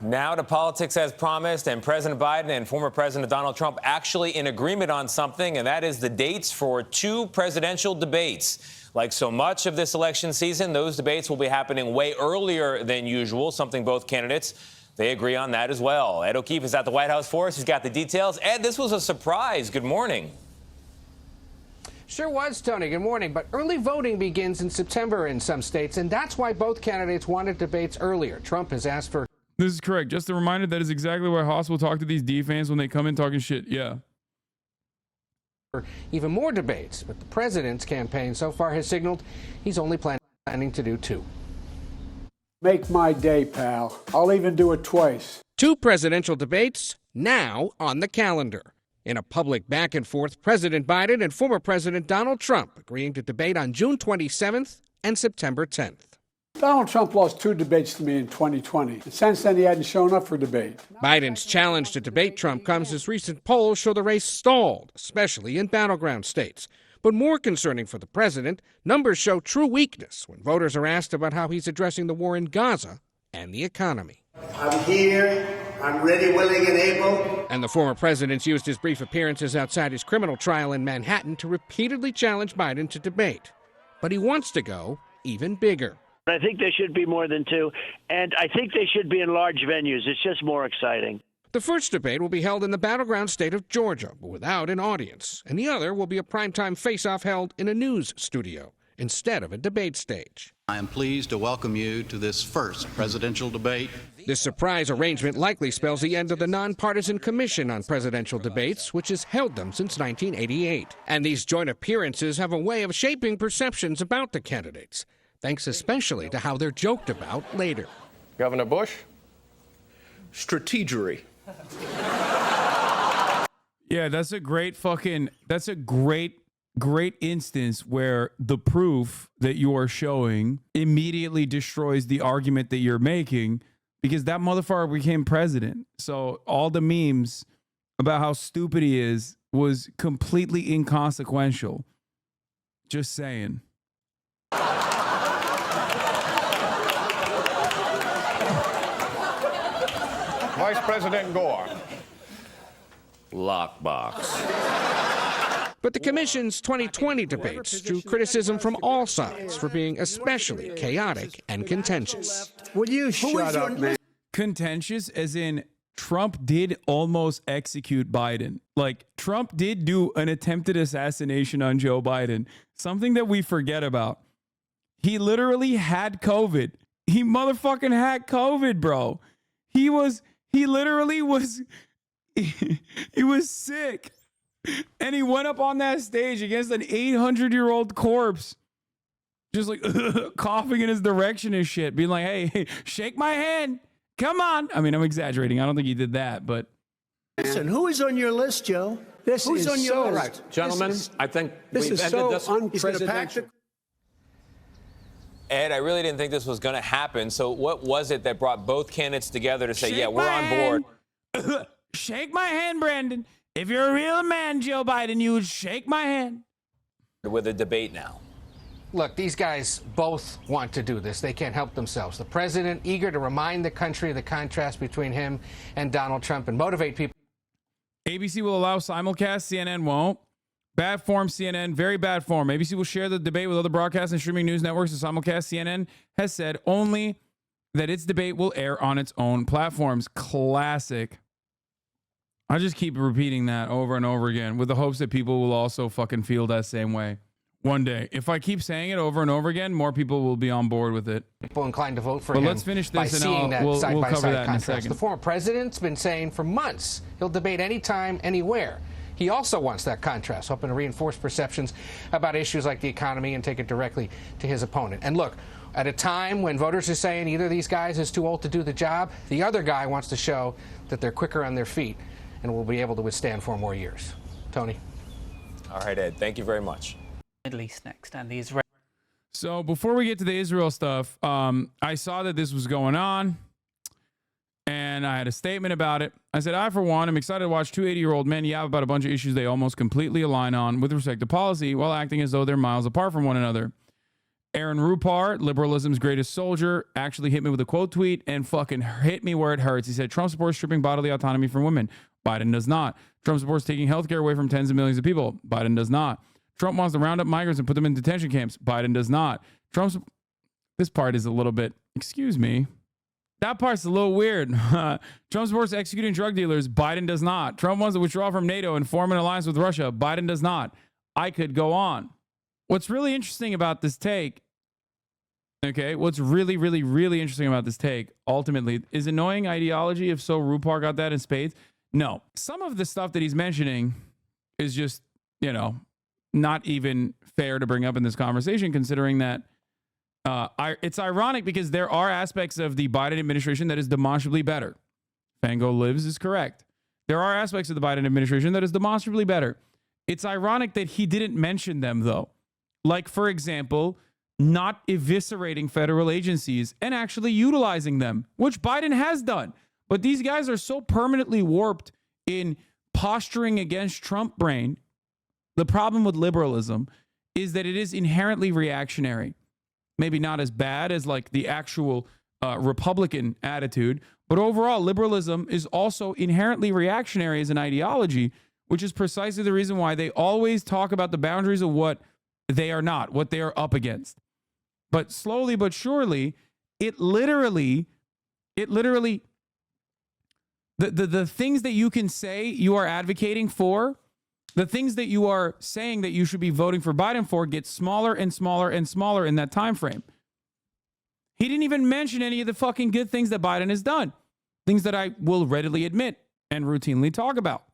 Now to politics as promised, and President Biden and former President Donald Trump actually in agreement on something, and that is the dates for 2 presidential debates. Like so much of this election season, those debates will be happening way earlier than usual, something both candidates, they agree on that as well. Ed O'Keefe is at the White House for us. He's got the details. Ed, this was a surprise. Good morning. Sure was, Tony. Good morning. But early voting begins in September in some states, and that's why both candidates wanted debates earlier. Trump has asked for... This is correct. Just a reminder, that is exactly why Haas will talk to these D fans when they come in talking shit. Yeah. even more debates, but the president's campaign so far has signaled he's only planning to do 2. Make my day, pal. I'll even do it twice. 2 presidential debates now on the calendar. In a public back and forth, President Biden and former President Donald Trump agreeing to debate on June 27th and September 10th. Donald Trump lost 2 debates to me in 2020. And since then, he hadn't shown up for debate. Biden's challenge to debate Trump comes as recent polls show the race stalled, especially in battleground states. But more concerning for the president, numbers show true weakness when voters are asked about how he's addressing the war in Gaza and the economy. I'm here. I'm ready, willing, and able. And the former president's used his brief appearances outside his criminal trial in Manhattan to repeatedly challenge Biden to debate. But he wants to go even bigger. I think there should be more than 2, and I think they should be in large venues. It's just more exciting. The first debate will be held in the battleground state of Georgia, but without an audience. And the other will be a primetime face-off held in a news studio instead of a debate stage. I am pleased to welcome you to this first presidential debate. This surprise arrangement likely spells the end of the Nonpartisan Commission on Presidential Debates, which has held them since 1988. And these joint appearances have a way of shaping perceptions about the candidates, thanks especially to how they're joked about later. Governor Bush, strategery. Yeah, that's a great instance where the proof that you are showing immediately destroys the argument that you're making, because that motherfucker became president. So all the memes about how stupid he is was completely inconsequential. Just saying. Vice President Gore. Lockbox. But the commission's 2020 debates drew criticism from all sides for being especially chaotic and contentious. Will you shut up, man? Contentious as in Trump did almost execute Biden. Like, Trump did do an attempted assassination on Joe Biden, something that we forget about. He literally had COVID. He motherfucking had COVID, bro. He literally was sick. And he went up on that stage against an 800-year-old corpse, just like coughing in his direction and shit, being like, hey, shake my hand. Come on. I mean, I'm exaggerating. I don't think he did that, but. Listen, who is on your list, Joe? Who's on your list? Right. Gentlemen, I think this we've is ended so this. unprecedented. Ed, I really didn't think this was going to happen. So what was it that brought both candidates together to say, Shake yeah, we're on board? Shake my hand, Brandon. If you're a real man, Joe Biden, you would shake my hand. With a debate now. Look, these guys both want to do this. They can't help themselves. The president eager to remind the country of the contrast between him and Donald Trump and motivate people. ABC will allow simulcast, CNN won't. Bad form, CNN, very bad form. ABC will share the debate with other broadcast and streaming news networks. The simulcast, CNN has said only that its debate will air on its own platforms. Classic. I just keep repeating that over and over again with the hopes that people will also fucking feel that same way one day. If I keep saying it over and over again, more people will be on board with it. People inclined to vote for but him. let's finish by this seeing and that we'll cover side-by-side that in a contrast. second. The former president's been saying for months he'll debate anytime, anywhere. He also wants that contrast, hoping to reinforce perceptions about issues like the economy and take it directly to his opponent. And look, at a time when voters are saying either of these guys is too old to do the job, the other guy wants to show that they're quicker on their feet and will be able to withstand 4 more years. Tony. All right, Ed, thank you very much. Middle East next, and the Israel. So before we get to the Israel stuff, I saw that this was going on, and I had a statement about it. I said, I, for one, am excited to watch 2 80-year-old men yap about a bunch of issues they almost completely align on with respect to policy while acting as though they're miles apart from one another. Aaron Rupar, liberalism's greatest soldier, actually hit me with a quote tweet and fucking hit me where it hurts. He said, Trump supports stripping bodily autonomy from women. Biden does not. Trump supports taking healthcare away from tens of millions of people. Biden does not. Trump wants to round up migrants and put them in detention camps. Biden does not. This part is a little bit, excuse me. That part's a little weird. Trump supports executing drug dealers. Biden does not. Trump wants to withdraw from NATO and form an alliance with Russia. Biden does not. I could go on. What's really interesting about this take, okay, what's really, really, really interesting about this take, ultimately, is annoying ideology. If so, Rupar got that in spades. No. Some of the stuff that he's mentioning is just, not even fair to bring up in this conversation, considering that it's ironic because there are aspects of the Biden administration that is demonstrably better. Fango Lives is correct. There are aspects of the Biden administration that is demonstrably better. It's ironic that he didn't mention them, though. Like, for example, not eviscerating federal agencies and actually utilizing them, which Biden has done. But these guys are so permanently warped in posturing against Trump brain. The problem with liberalism is that it is inherently reactionary. Maybe not as bad as like the actual Republican attitude, but overall, liberalism is also inherently reactionary as an ideology, which is precisely the reason why they always talk about the boundaries of what they are not, what they are up against. But slowly but surely, it literally, the things that you can say you are advocating for, the things that you are saying that you should be voting for Biden for get smaller and smaller and smaller in that time frame. He didn't even mention any of the fucking good things that Biden has done. Things that I will readily admit and routinely talk about.